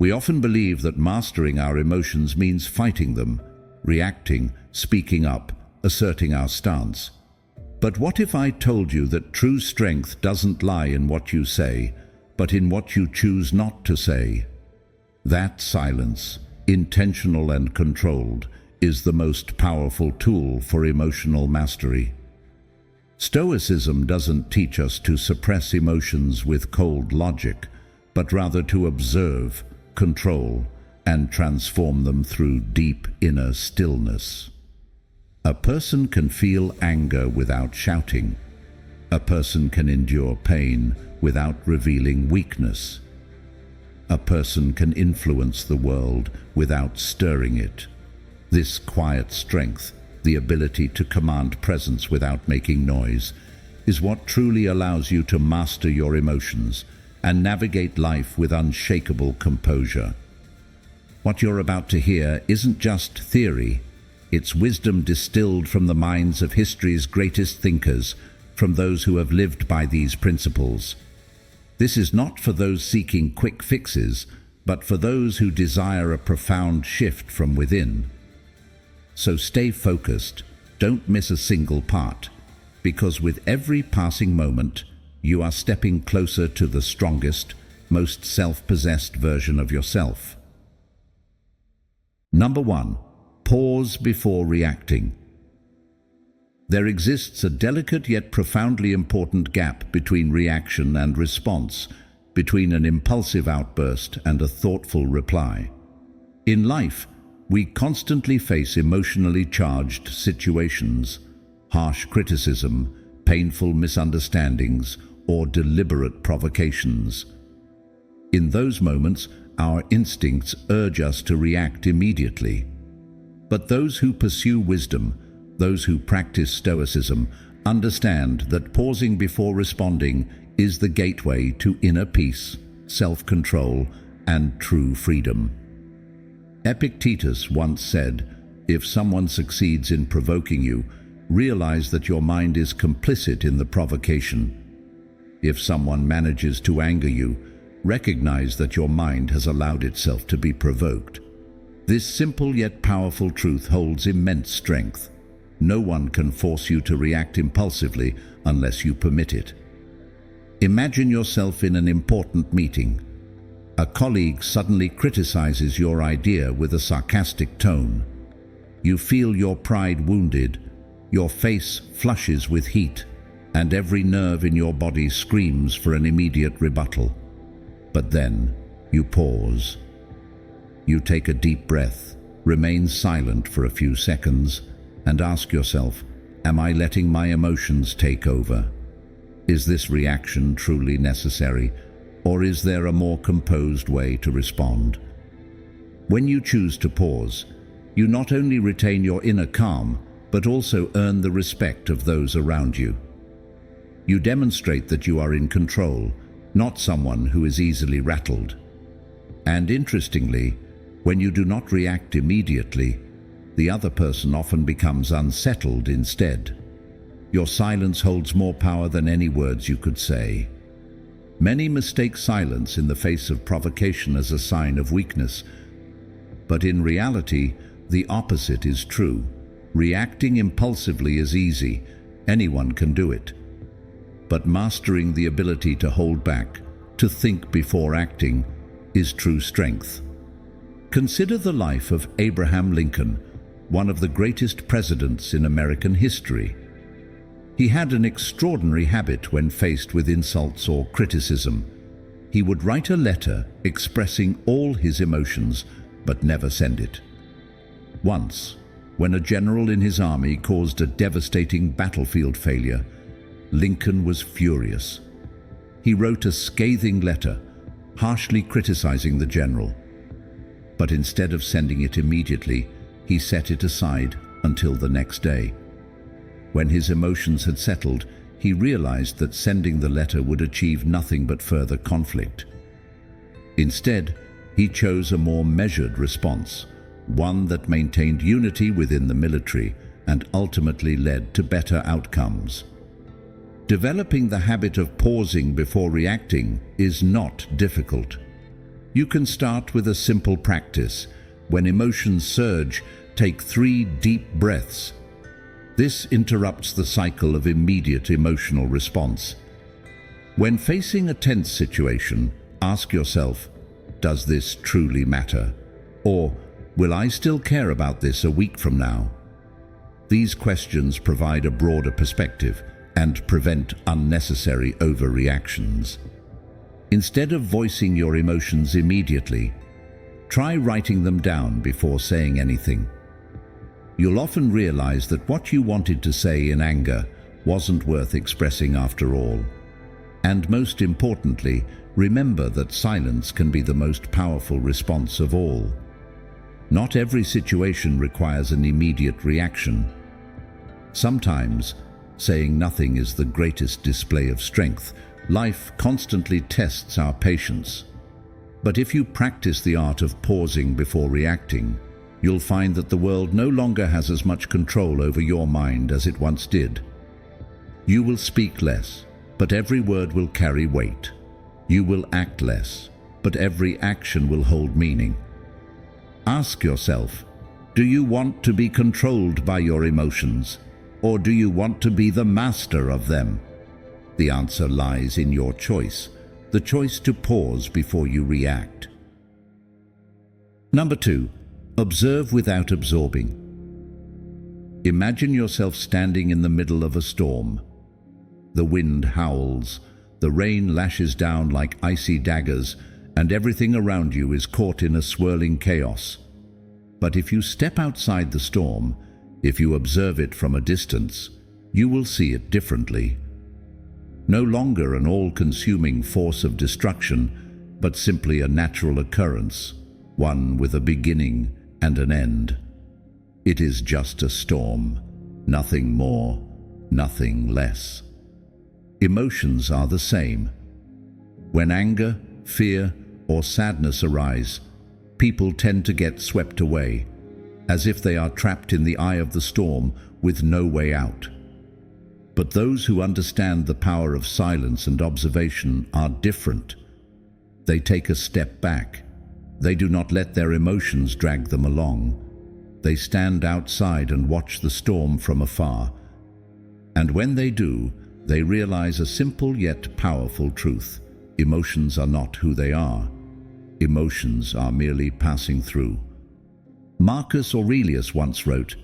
We often believe that mastering our emotions means fighting them, reacting, speaking up, asserting our stance. But what if I told you that true strength doesn't lie in what you say, but in what you choose not to say? That silence, intentional and controlled, is the most powerful tool for emotional mastery. Stoicism doesn't teach us to suppress emotions with cold logic, but rather to observe, control, and transform them through deep inner stillness. A person can feel anger without shouting. A person can endure pain without revealing weakness. A person can influence the world without stirring it. This quiet strength, the ability to command presence without making noise, is what truly allows you to master your emotions and navigate life with unshakable composure. What you're about to hear isn't just theory, it's wisdom distilled from the minds of history's greatest thinkers, from those who have lived by these principles. This is not for those seeking quick fixes, but for those who desire a profound shift from within. So stay focused, don't miss a single part, because with every passing moment, you are stepping closer to the strongest, most self-possessed version of yourself. Number 1. Pause before reacting. There exists a delicate yet profoundly important gap between reaction and response, between an impulsive outburst and a thoughtful reply. In life, we constantly face emotionally charged situations, harsh criticism, painful misunderstandings, or deliberate provocations. In those moments, our instincts urge us to react immediately. But those who pursue wisdom, those who practice Stoicism, understand that pausing before responding is the gateway to inner peace, self-control, and true freedom. Epictetus once said, "If someone succeeds in provoking you, realize that your mind is complicit in the provocation. If someone manages to anger you, recognize that your mind has allowed itself to be provoked." This simple yet powerful truth holds immense strength. No one can force you to react impulsively unless you permit it. Imagine yourself in an important meeting. A colleague suddenly criticizes your idea with a sarcastic tone. You feel your pride wounded, your face flushes with heat, and every nerve in your body screams for an immediate rebuttal. But then, you pause. You take a deep breath, remain silent for a few seconds, and ask yourself, am I letting my emotions take over? Is this reaction truly necessary, or is there a more composed way to respond? When you choose to pause, you not only retain your inner calm, but also earn the respect of those around you. You demonstrate that you are in control, not someone who is easily rattled. And interestingly, when you do not react immediately, the other person often becomes unsettled instead. Your silence holds more power than any words you could say. Many mistake silence in the face of provocation as a sign of weakness, but in reality, the opposite is true. Reacting impulsively is easy, anyone can do it. But mastering the ability to hold back, to think before acting, is true strength. Consider the life of Abraham Lincoln, one of the greatest presidents in American history. He had an extraordinary habit when faced with insults or criticism. He would write a letter expressing all his emotions, but never send it. Once, when a general in his army caused a devastating battlefield failure, Lincoln was furious. He wrote a scathing letter, harshly criticizing the general. But instead of sending it immediately, he set it aside until the next day. When his emotions had settled, he realized that sending the letter would achieve nothing but further conflict. Instead, he chose a more measured response, one that maintained unity within the military and ultimately led to better outcomes. Developing the habit of pausing before reacting is not difficult. You can start with a simple practice. When emotions surge, take 3 deep breaths. This interrupts the cycle of immediate emotional response. When facing a tense situation, ask yourself, does this truly matter? Or, will I still care about this a week from now? These questions provide a broader perspective and prevent unnecessary overreactions. Instead of voicing your emotions immediately, try writing them down before saying anything. You'll often realize that what you wanted to say in anger wasn't worth expressing after all. And most importantly, remember that silence can be the most powerful response of all. Not every situation requires an immediate reaction. Sometimes, saying nothing is the greatest display of strength. Life constantly tests our patience. But if you practice the art of pausing before reacting, you'll find that the world no longer has as much control over your mind as it once did. You will speak less, but every word will carry weight. You will act less, but every action will hold meaning. Ask yourself, do you want to be controlled by your emotions, or do you want to be the master of them? The answer lies in your choice, the choice to pause before you react. Number 2, observe without absorbing. Imagine yourself standing in the middle of a storm. The wind howls, the rain lashes down like icy daggers, and everything around you is caught in a swirling chaos. But if you step outside the storm, if you observe it from a distance, you will see it differently. No longer an all-consuming force of destruction, but simply a natural occurrence, one with a beginning and an end. It is just a storm, nothing more, nothing less. Emotions are the same. When anger, fear, or sadness arise, people tend to get swept away, as if they are trapped in the eye of the storm with no way out. But those who understand the power of silence and observation are different. They take a step back. They do not let their emotions drag them along. They stand outside and watch the storm from afar. And when they do, they realize a simple yet powerful truth. Emotions are not who they are. Emotions are merely passing through. Marcus Aurelius once wrote,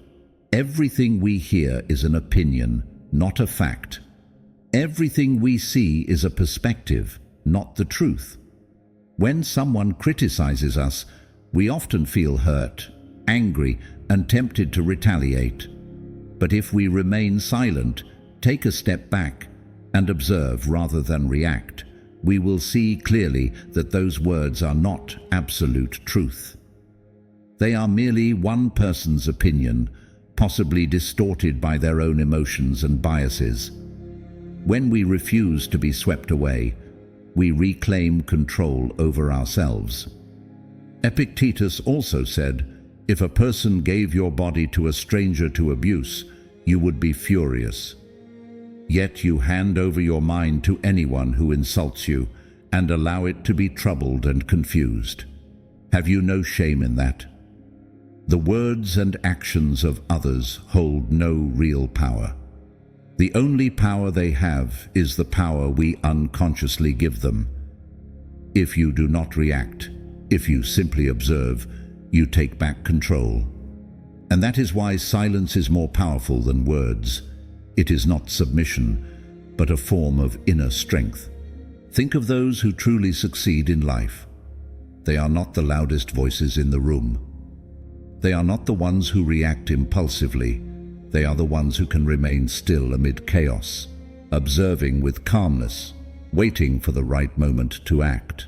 "Everything we hear is an opinion, not a fact. Everything we see is a perspective, not the truth." When someone criticizes us, we often feel hurt, angry, and tempted to retaliate. But if we remain silent, take a step back, and observe rather than react, we will see clearly that those words are not absolute truth. They are merely one person's opinion, possibly distorted by their own emotions and biases. When we refuse to be swept away, we reclaim control over ourselves. Epictetus also said, "If a person gave your body to a stranger to abuse, you would be furious. Yet you hand over your mind to anyone who insults you and allow it to be troubled and confused. Have you no shame in that?" The words and actions of others hold no real power. The only power they have is the power we unconsciously give them. If you do not react, if you simply observe, you take back control. And that is why silence is more powerful than words. It is not submission, but a form of inner strength. Think of those who truly succeed in life. They are not the loudest voices in the room. They are not the ones who react impulsively. They are the ones who can remain still amid chaos, observing with calmness, waiting for the right moment to act.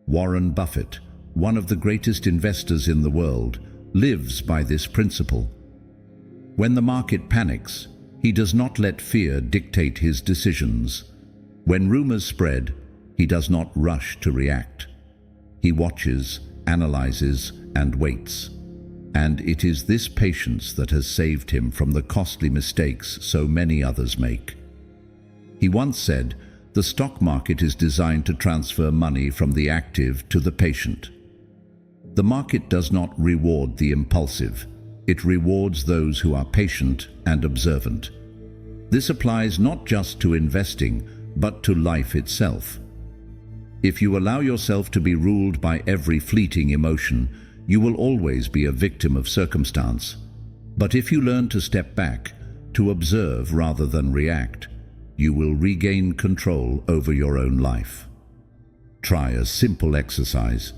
Warren Buffett, one of the greatest investors in the world, lives by this principle. When the market panics, he does not let fear dictate his decisions. When rumors spread, he does not rush to react. He watches, analyzes, and waits. And it is this patience that has saved him from the costly mistakes so many others make. He once said, The stock market is designed to transfer money from the active to the patient. The market does not reward the impulsive. It rewards those who are patient and observant. This applies not just to investing, but to life itself. If you allow yourself to be ruled by every fleeting emotion, you will always be a victim of circumstance. But if you learn to step back, to observe rather than react, you will regain control over your own life. Try a simple exercise.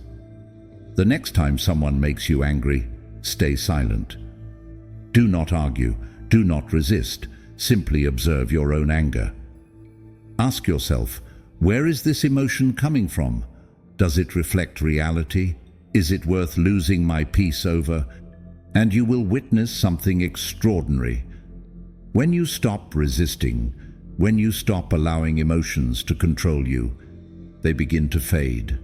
The next time someone makes you angry, stay silent. Do not argue, do not resist, simply observe your own anger. Ask yourself, where is this emotion coming from? Does it reflect reality? Is it worth losing my peace over? And you will witness something extraordinary. When you stop resisting, when you stop allowing emotions to control you, they begin to fade.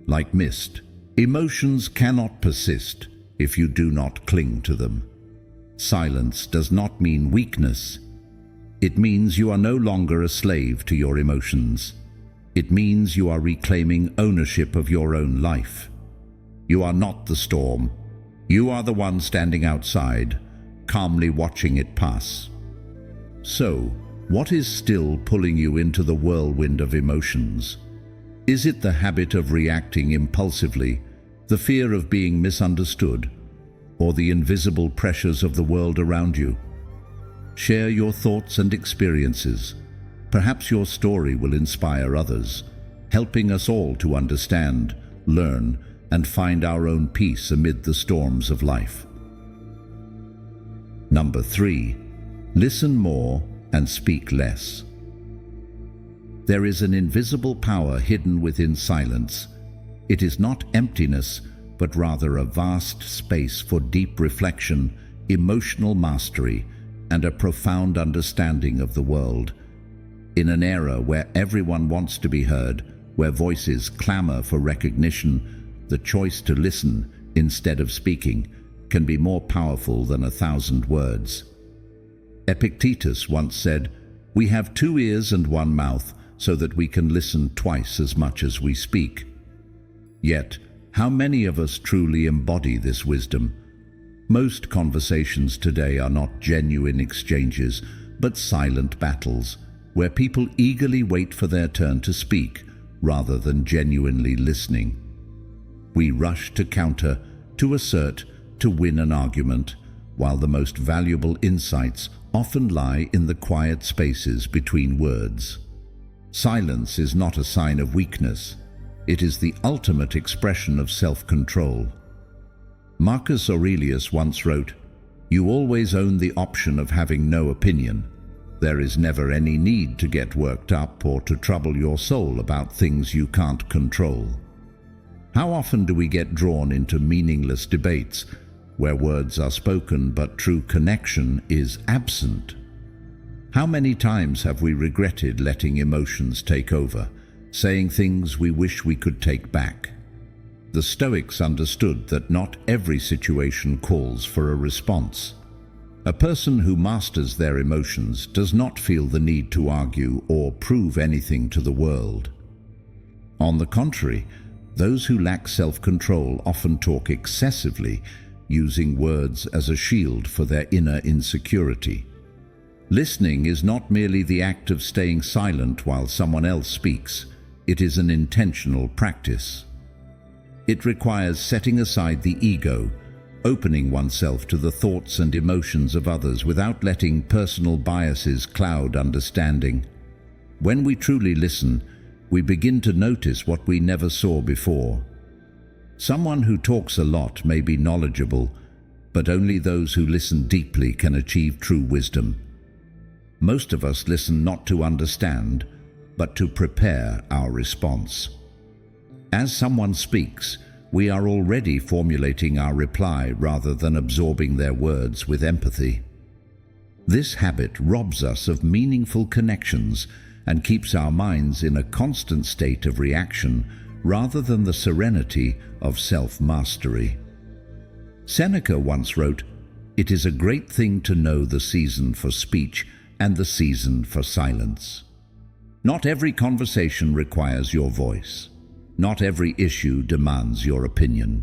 Like mist, emotions cannot persist if you do not cling to them. Silence does not mean weakness. It means you are no longer a slave to your emotions. It means you are reclaiming ownership of your own life. You are not the storm. You are the one standing outside, calmly watching it pass. So, what is still pulling you into the whirlwind of emotions? Is it the habit of reacting impulsively, the fear of being misunderstood, or the invisible pressures of the world around you? Share your thoughts and experiences. Perhaps your story will inspire others, helping us all to understand, learn, and find our own peace amid the storms of life. Number 3. Listen more and speak less. There is an invisible power hidden within silence. It is not emptiness, but rather a vast space for deep reflection, emotional mastery, and a profound understanding of the world. In an era where everyone wants to be heard, where voices clamor for recognition, the choice to listen instead of speaking can be more powerful than 1,000 words. Epictetus once said, "We have 2 ears and 1 mouth, so that we can listen twice as much as we speak." Yet, how many of us truly embody this wisdom? Most conversations today are not genuine exchanges, but silent battles, where people eagerly wait for their turn to speak, rather than genuinely listening. We rush to counter, to assert, to win an argument, while the most valuable insights often lie in the quiet spaces between words. Silence is not a sign of weakness. It is the ultimate expression of self-control. Marcus Aurelius once wrote, "You always own the option of having no opinion. There is never any need to get worked up or to trouble your soul about things you can't control." How often do we get drawn into meaningless debates where words are spoken but true connection is absent? How many times have we regretted letting emotions take over, saying things we wish we could take back? The Stoics understood that not every situation calls for a response. A person who masters their emotions does not feel the need to argue or prove anything to the world. On the contrary, those who lack self-control often talk excessively, using words as a shield for their inner insecurity. Listening is not merely the act of staying silent while someone else speaks. It is an intentional practice. It requires setting aside the ego, opening oneself to the thoughts and emotions of others without letting personal biases cloud understanding. When we truly listen, we begin to notice what we never saw before. Someone who talks a lot may be knowledgeable, but only those who listen deeply can achieve true wisdom. Most of us listen not to understand, but to prepare our response. As someone speaks, we are already formulating our reply rather than absorbing their words with empathy. This habit robs us of meaningful connections and keeps our minds in a constant state of reaction rather than the serenity of self-mastery. Seneca once wrote, "It is a great thing to know the season for speech and the season for silence." Not every conversation requires your voice. Not every issue demands your opinion.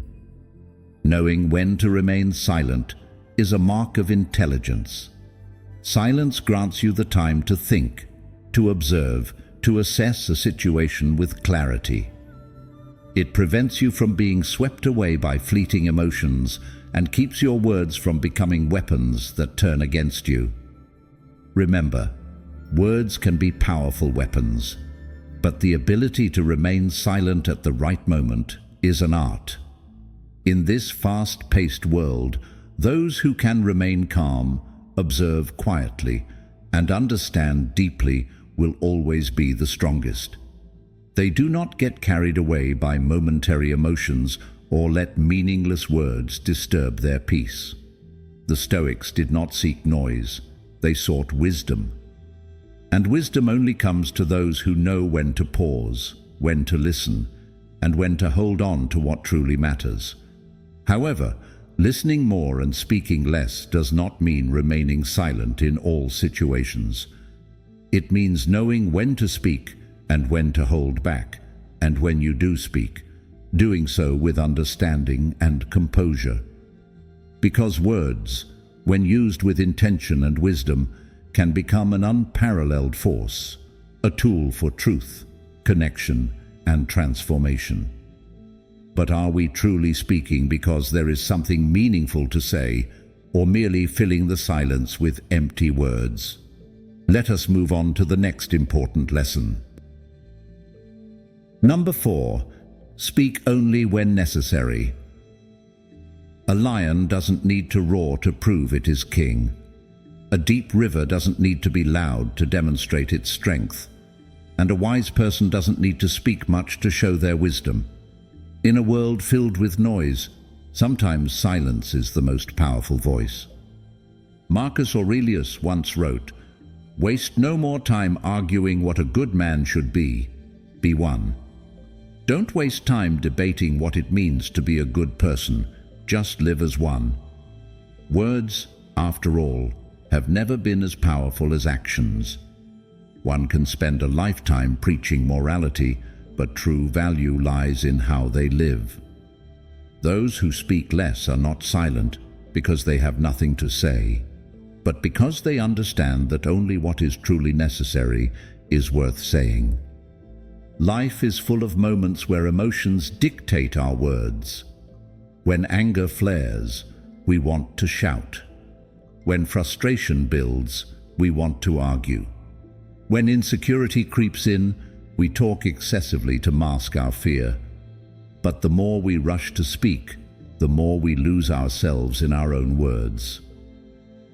Knowing when to remain silent is a mark of intelligence. Silence grants you the time to think, to observe, to assess a situation with clarity. It prevents you from being swept away by fleeting emotions and keeps your words from becoming weapons that turn against you. Remember, words can be powerful weapons, but the ability to remain silent at the right moment is an art. In this fast-paced world, those who can remain calm, observe quietly, and understand deeply will always be the strongest. They do not get carried away by momentary emotions or let meaningless words disturb their peace. The Stoics did not seek noise, they sought wisdom. And wisdom only comes to those who know when to pause, when to listen, and when to hold on to what truly matters. However, listening more and speaking less does not mean remaining silent in all situations. It means knowing when to speak and when to hold back, and when you do speak, doing so with understanding and composure. Because words, when used with intention and wisdom, can become an unparalleled force, a tool for truth, connection, and transformation. But are we truly speaking because there is something meaningful to say, or merely filling the silence with empty words? Let us move on to the next important lesson. Number 4. Speak only when necessary. A lion doesn't need to roar to prove it is king. A deep river doesn't need to be loud to demonstrate its strength. And a wise person doesn't need to speak much to show their wisdom. In a world filled with noise, sometimes silence is the most powerful voice. Marcus Aurelius once wrote, "Waste no more time arguing what a good man should be one. Don't waste time debating what it means to be a good person, just live as one." Words, after all, have never been as powerful as actions. One can spend a lifetime preaching morality, but true value lies in how they live. Those who speak less are not silent because they have nothing to say, but because they understand that only what is truly necessary is worth saying. Life is full of moments where emotions dictate our words. When anger flares, we want to shout. When frustration builds, we want to argue. When insecurity creeps in, we talk excessively to mask our fear. But the more we rush to speak, the more we lose ourselves in our own words.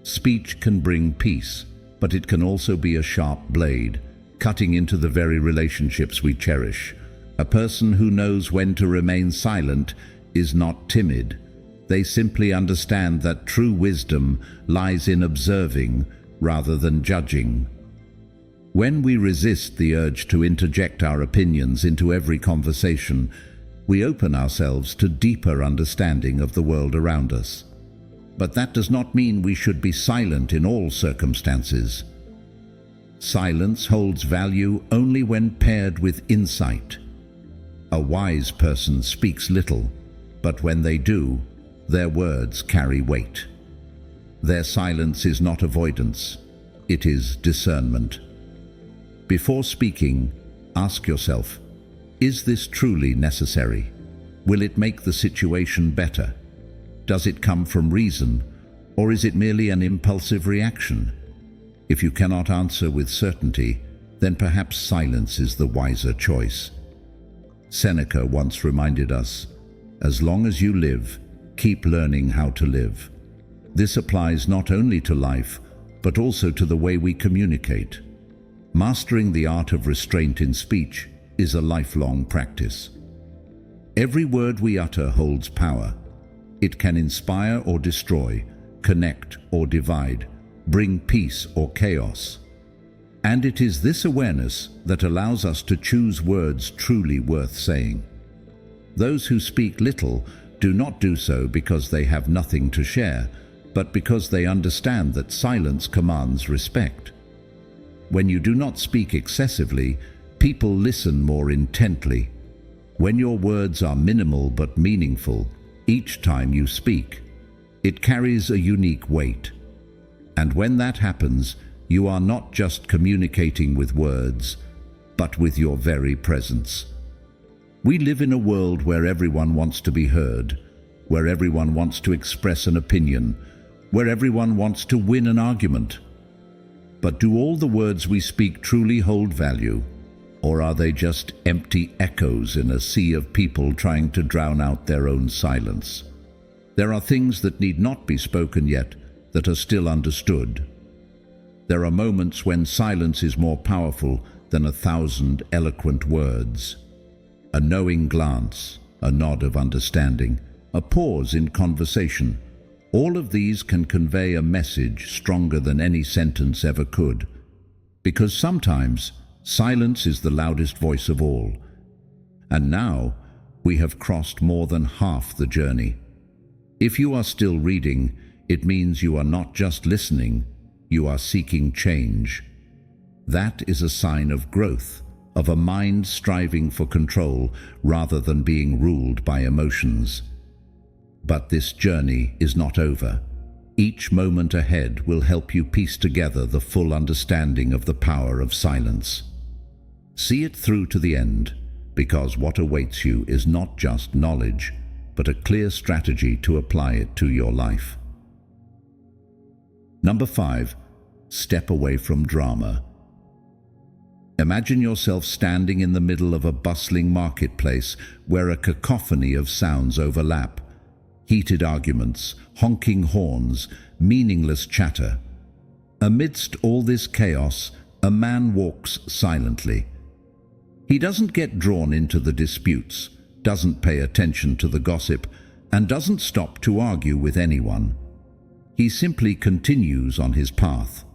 Speech can bring peace, but it can also be a sharp blade, cutting into the very relationships we cherish. A person who knows when to remain silent is not timid. They simply understand that true wisdom lies in observing rather than judging. When we resist the urge to interject our opinions into every conversation, we open ourselves to deeper understanding of the world around us. But that does not mean we should be silent in all circumstances. Silence holds value only when paired with insight. A wise person speaks little, but when they do, their words carry weight. Their silence is not avoidance, it is discernment. Before speaking, ask yourself, is this truly necessary? Will it make the situation better? Does it come from reason, or is it merely an impulsive reaction? If you cannot answer with certainty, then perhaps silence is the wiser choice. Seneca once reminded us, "As long as you live, keep learning how to live." This applies not only to life, but also to the way we communicate. Mastering the art of restraint in speech is a lifelong practice. Every word we utter holds power. It can inspire or destroy, connect or divide, bring peace or chaos. And it is this awareness that allows us to choose words truly worth saying. Those who speak little do not do so because they have nothing to share, but because they understand that silence commands respect. when you do not speak excessively, people listen more intently. When your words are minimal but meaningful, each time you speak, it carries a unique weight. And when that happens, you are not just communicating with words, but with your very presence. We live in a world where everyone wants to be heard, where everyone wants to express an opinion, where everyone wants to win an argument. But do all the words we speak truly hold value, or are they just empty echoes in a sea of people trying to drown out their own silence? There are things that need not be spoken yet that are still understood. There are moments when silence is more powerful than 1,000 eloquent words. A knowing glance, a nod of understanding, a pause in conversation. All of these can convey a message stronger than any sentence ever could. Because sometimes silence is the loudest voice of all. And now we have crossed more than half the journey. If you are still reading, it means you are not just listening, you are seeking change. That is a sign of growth, of a mind striving for control rather than being ruled by emotions. But this journey is not over. Each moment ahead will help you piece together the full understanding of the power of silence. See it through to the end, because what awaits you is not just knowledge, but a clear strategy to apply it to your life. Number 5, step away from drama. Imagine yourself standing in the middle of a bustling marketplace where a cacophony of sounds overlap. Heated arguments, honking horns, meaningless chatter. Amidst all this chaos, a man walks silently. He doesn't get drawn into the disputes, doesn't pay attention to the gossip, and doesn't stop to argue with anyone. He simply continues on his path.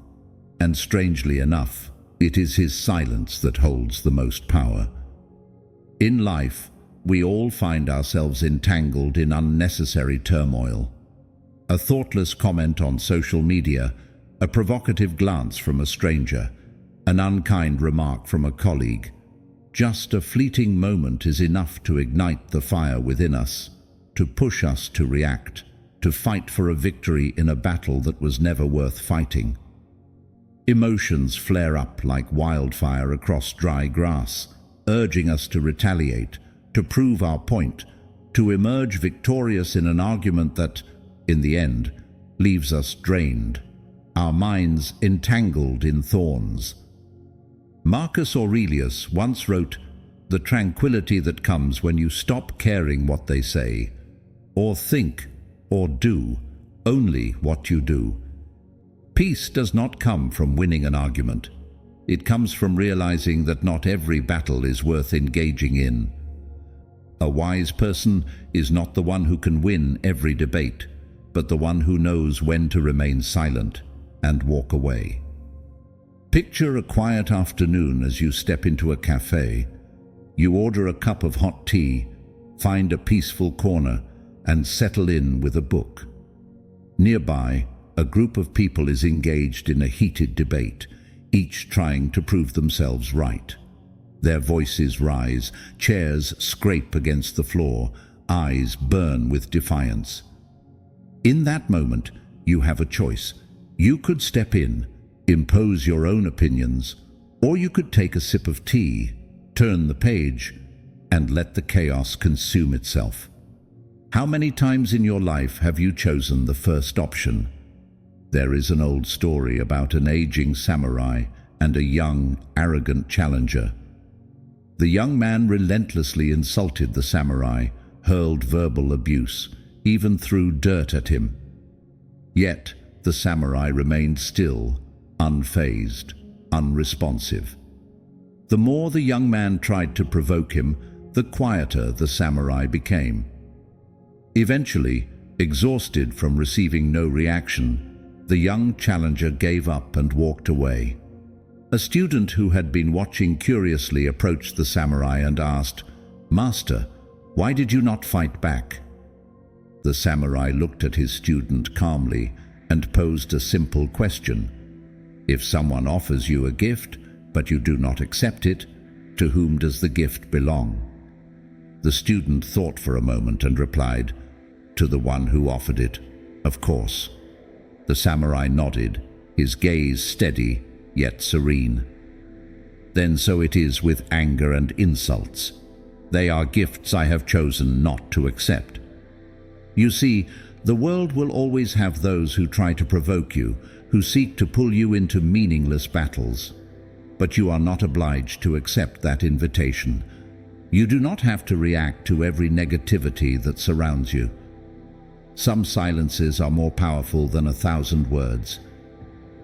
And strangely enough, it is his silence that holds the most power. In life, we all find ourselves entangled in unnecessary turmoil. A thoughtless comment on social media, a provocative glance from a stranger, an unkind remark from a colleague. Just a fleeting moment is enough to ignite the fire within us, to push us to react, to fight for a victory in a battle that was never worth fighting. Emotions flare up like wildfire across dry grass, urging us to retaliate, to prove our point, to emerge victorious in an argument that, in the end, leaves us drained, our minds entangled in thorns. Marcus Aurelius once wrote, "The tranquility that comes when you stop caring what they say, or think, or do, only what you do." Peace does not come from winning an argument. It comes from realizing that not every battle is worth engaging in. A wise person is not the one who can win every debate, but the one who knows when to remain silent and walk away. Picture a quiet afternoon as you step into a cafe. You order a cup of hot tea, find a peaceful corner, and settle in with a book. Nearby, a group of people is engaged in a heated debate, each trying to prove themselves right. Their voices rise, chairs scrape against the floor, eyes burn with defiance. In that moment, you have a choice. You could step in, impose your own opinions, or you could take a sip of tea, turn the page, and let the chaos consume itself. How many times in your life have you chosen the first option? There is an old story about an aging samurai and a young, arrogant challenger. The young man relentlessly insulted the samurai, hurled verbal abuse, even threw dirt at him. Yet the samurai remained still, unfazed, unresponsive. The more the young man tried to provoke him, the quieter the samurai became. Eventually, exhausted from receiving no reaction, the young challenger gave up and walked away. A student who had been watching curiously approached the samurai and asked, "Master, why did you not fight back?" The samurai looked at his student calmly and posed a simple question. If someone offers you a gift, but you do not accept it, to whom does the gift belong? The student thought for a moment and replied, to the one who offered it, of course. The samurai nodded, his gaze steady yet serene. Then so it is with anger and insults. They are gifts I have chosen not to accept. You see, the world will always have those who try to provoke you, who seek to pull you into meaningless battles. But you are not obliged to accept that invitation. You do not have to react to every negativity that surrounds you. Some silences are more powerful than 1,000 words.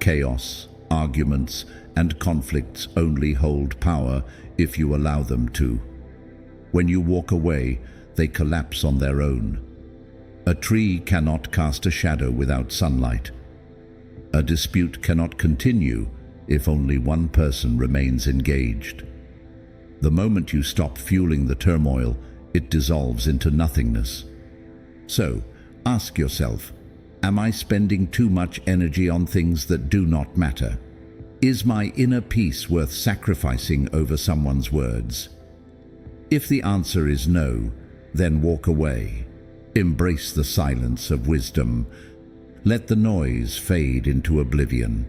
Chaos, arguments, and conflicts only hold power if you allow them to. When you walk away, they collapse on their own. A tree cannot cast a shadow without sunlight. A dispute cannot continue if only one person remains engaged. The moment you stop fueling the turmoil, it dissolves into nothingness. So, ask yourself, am I spending too much energy on things that do not matter? Is my inner peace worth sacrificing over someone's words? If the answer is no, then walk away. Embrace the silence of wisdom. Let the noise fade into oblivion.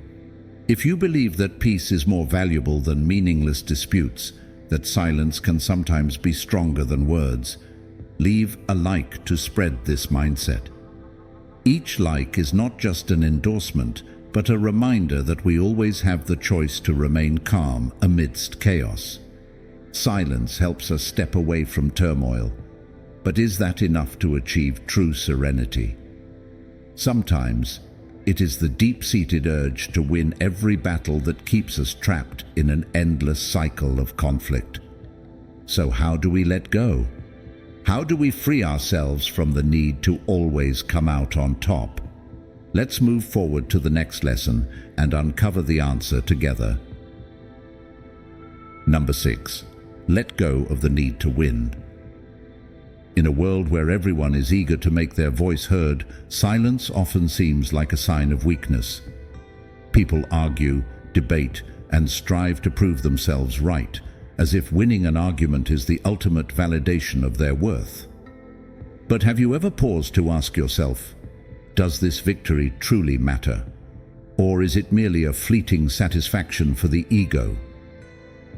If you believe that peace is more valuable than meaningless disputes, that silence can sometimes be stronger than words, leave a like to spread this mindset. Each like is not just an endorsement, but a reminder that we always have the choice to remain calm amidst chaos. Silence helps us step away from turmoil, but is that enough to achieve true serenity? Sometimes, it is the deep-seated urge to win every battle that keeps us trapped in an endless cycle of conflict. So how do we let go? How do we free ourselves from the need to always come out on top? Let's move forward to the next lesson and uncover the answer together. Number 6. Let go of the need to win. In a world where everyone is eager to make their voice heard, silence often seems like a sign of weakness. People argue, debate, and strive to prove themselves right, as if winning an argument is the ultimate validation of their worth. But have you ever paused to ask yourself, does this victory truly matter? Or is it merely a fleeting satisfaction for the ego?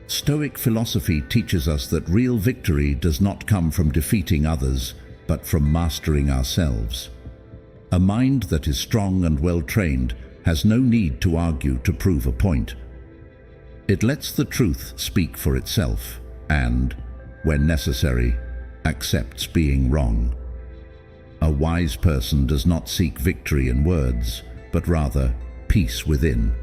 Stoic philosophy teaches us that real victory does not come from defeating others, but from mastering ourselves. A mind that is strong and well-trained has no need to argue to prove a point. It lets the truth speak for itself and, when necessary, accepts being wrong. A wise person does not seek victory in words, but rather peace within.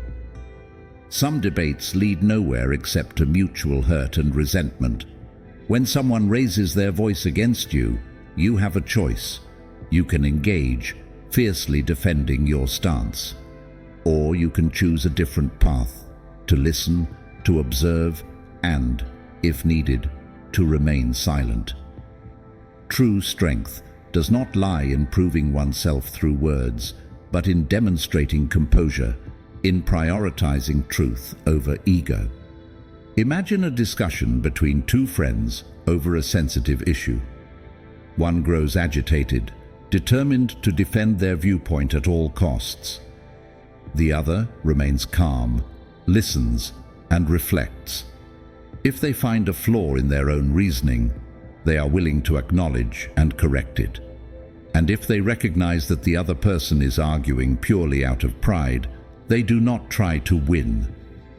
Some debates lead nowhere except to mutual hurt and resentment. When someone raises their voice against you, you have a choice. You can engage, fiercely defending your stance. Or you can choose a different path, to listen, to observe, and, if needed, to remain silent. True strength does not lie in proving oneself through words, but in demonstrating composure, in prioritizing truth over ego. Imagine a discussion between two friends over a sensitive issue. One grows agitated, determined to defend their viewpoint at all costs. The other remains calm, listens, and reflects. If they find a flaw in their own reasoning, they are willing to acknowledge and correct it. And if they recognize that the other person is arguing purely out of pride, they do not try to win.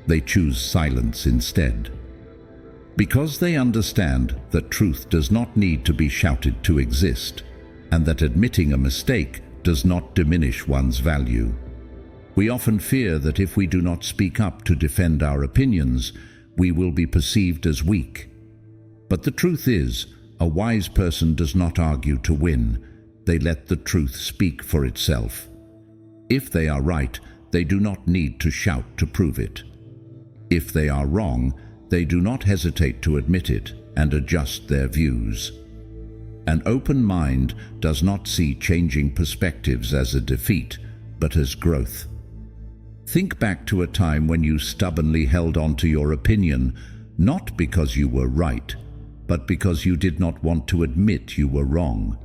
They choose silence instead. Because they understand that truth does not need to be shouted to exist, and that admitting a mistake does not diminish one's value. We often fear that if we do not speak up to defend our opinions, we will be perceived as weak. But the truth is, a wise person does not argue to win. They let the truth speak for itself. If they are right, they do not need to shout to prove it. If they are wrong, they do not hesitate to admit it and adjust their views. An open mind does not see changing perspectives as a defeat, but as growth. Think back to a time when you stubbornly held on to your opinion, not because you were right, but because you did not want to admit you were wrong.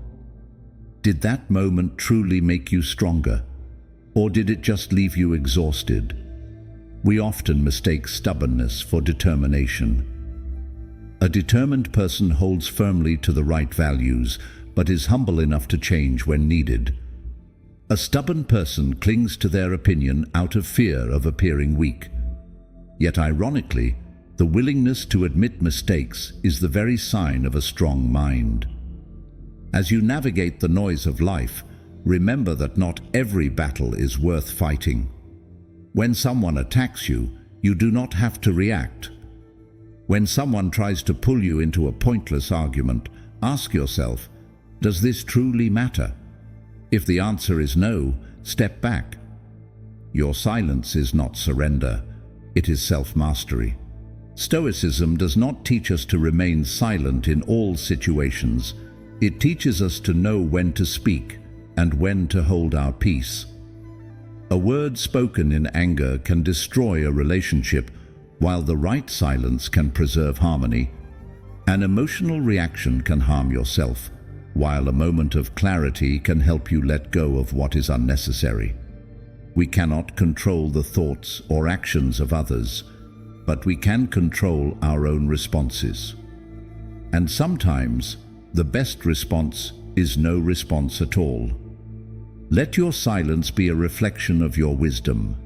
Did that moment truly make you stronger, or did it just leave you exhausted? We often mistake stubbornness for determination. A determined person holds firmly to the right values, but is humble enough to change when needed. A stubborn person clings to their opinion out of fear of appearing weak. Yet ironically, the willingness to admit mistakes is the very sign of a strong mind. As you navigate the noise of life, remember that not every battle is worth fighting. When someone attacks you, you do not have to react. When someone tries to pull you into a pointless argument, ask yourself, does this truly matter? If the answer is no, step back. Your silence is not surrender, it is self-mastery. Stoicism does not teach us to remain silent in all situations. It teaches us to know when to speak and when to hold our peace. A word spoken in anger can destroy a relationship, while the right silence can preserve harmony. An emotional reaction can harm yourself, while a moment of clarity can help you let go of what is unnecessary. We cannot control the thoughts or actions of others, but we can control our own responses. And sometimes, the best response is no response at all. Let your silence be a reflection of your wisdom.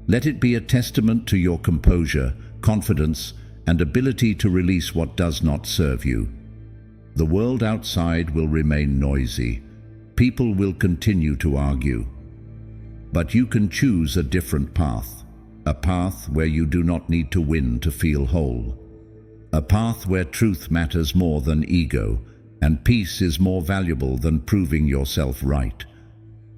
Let it be a testament to your composure, confidence, and ability to release what does not serve you. The world outside will remain noisy. People will continue to argue. But you can choose a different path. A path where you do not need to win to feel whole. A path where truth matters more than ego, and peace is more valuable than proving yourself right.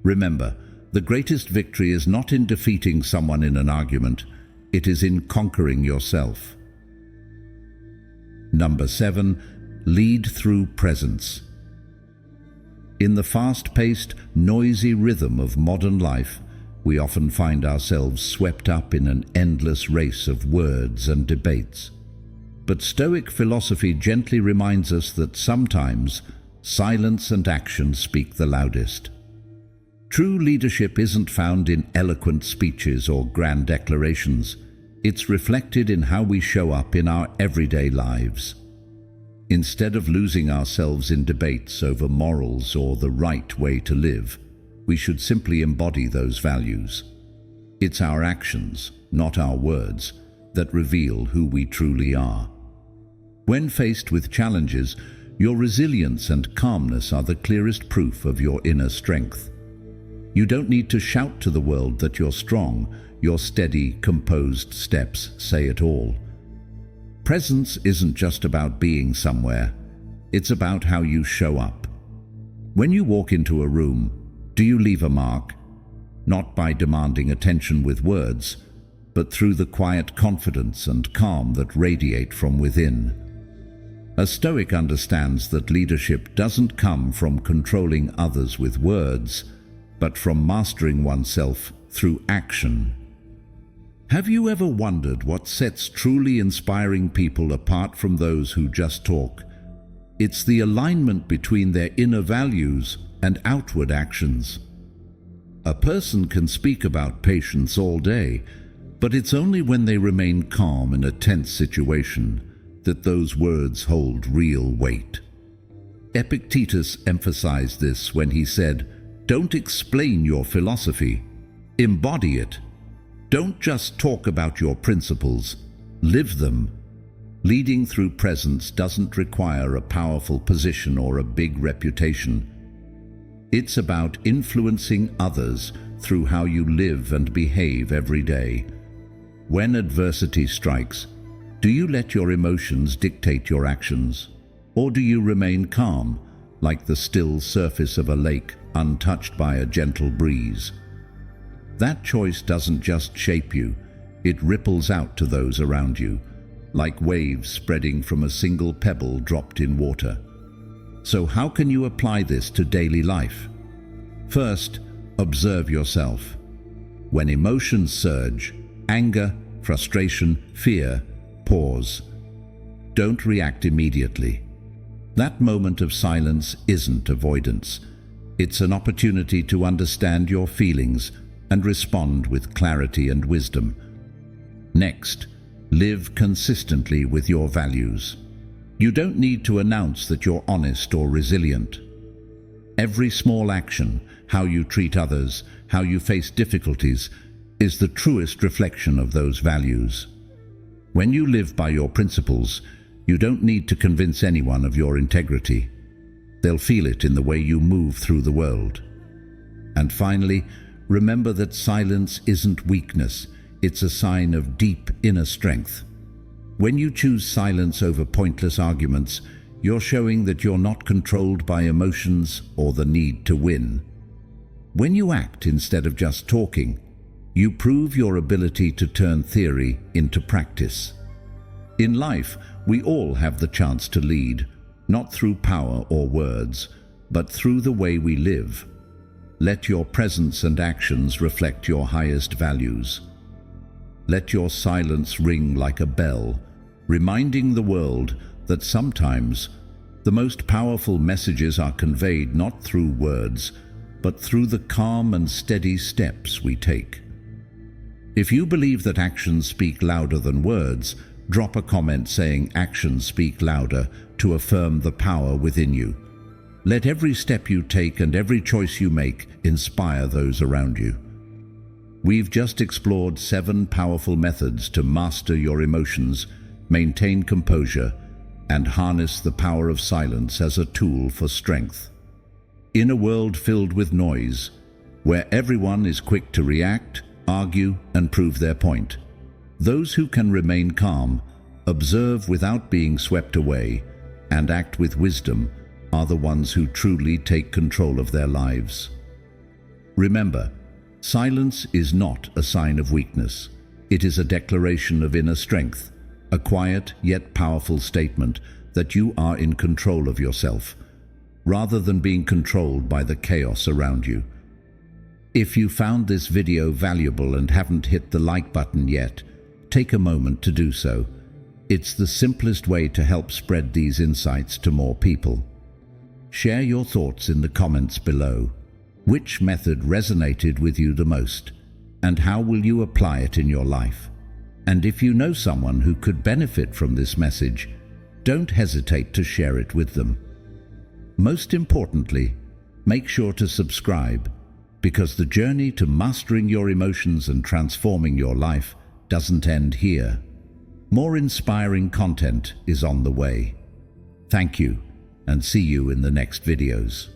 Remember, the greatest victory is not in defeating someone in an argument, it is in conquering yourself. Number 7, lead through presence. In the fast-paced, noisy rhythm of modern life, we often find ourselves swept up in an endless race of words and debates. But Stoic philosophy gently reminds us that sometimes silence and action speak the loudest. True leadership isn't found in eloquent speeches or grand declarations. It's reflected in how we show up in our everyday lives. Instead of losing ourselves in debates over morals or the right way to live, we should simply embody those values. It's our actions, not our words, that reveal who we truly are. When faced with challenges, your resilience and calmness are the clearest proof of your inner strength. You don't need to shout to the world that you're strong. Your steady, composed steps say it all. Presence isn't just about being somewhere. It's about how you show up. When you walk into a room, do you leave a mark? Not by demanding attention with words, but through the quiet confidence and calm that radiate from within. A Stoic understands that leadership doesn't come from controlling others with words, but from mastering oneself through action. Have you ever wondered what sets truly inspiring people apart from those who just talk? It's the alignment between their inner values and outward actions. A person can speak about patience all day, but it's only when they remain calm in a tense situation that those words hold real weight. Epictetus emphasized this when he said, "Don't explain your philosophy, embody it. Don't just talk about your principles, live them." Leading through presence doesn't require a powerful position or a big reputation. It's about influencing others through how you live and behave every day. When adversity strikes, do you let your emotions dictate your actions? Or do you remain calm, like the still surface of a lake, untouched by a gentle breeze? That choice doesn't just shape you, it ripples out to those around you, like waves spreading from a single pebble dropped in water. So how can you apply this to daily life? First, observe yourself. When emotions surge, anger, frustration, fear, pause. Don't react immediately. That moment of silence isn't avoidance. It's an opportunity to understand your feelings and respond with clarity and wisdom. Next, live consistently with your values. You don't need to announce that you're honest or resilient. Every small action, how you treat others, how you face difficulties, is the truest reflection of those values. When you live by your principles, you don't need to convince anyone of your integrity. They'll feel it in the way you move through the world. And finally, remember that silence isn't weakness, it's a sign of deep inner strength. When you choose silence over pointless arguments, you're showing that you're not controlled by emotions or the need to win. When you act instead of just talking, you prove your ability to turn theory into practice. In life, we all have the chance to lead, not through power or words, but through the way we live. Let your presence and actions reflect your highest values. Let your silence ring like a bell, reminding the world that sometimes the most powerful messages are conveyed not through words, but through the calm and steady steps we take. If you believe that actions speak louder than words, drop a comment saying actions speak louder to affirm the power within you. Let every step you take and every choice you make inspire those around you. We've just explored 7 powerful methods to master your emotions, maintain composure, and harness the power of silence as a tool for strength. In a world filled with noise, where everyone is quick to react, argue, and prove their point, those who can remain calm, observe without being swept away, and act with wisdom are the ones who truly take control of their lives. Remember, silence is not a sign of weakness. It is a declaration of inner strength, a quiet yet powerful statement that you are in control of yourself, rather than being controlled by the chaos around you. If you found this video valuable and haven't hit the like button yet, take a moment to do so. It's the simplest way to help spread these insights to more people. Share your thoughts in the comments below. Which method resonated with you the most, and how will you apply it in your life? And if you know someone who could benefit from this message, don't hesitate to share it with them. Most importantly, make sure to subscribe, because the journey to mastering your emotions and transforming your life doesn't end here. More inspiring content is on the way. Thank you, and see you in the next videos.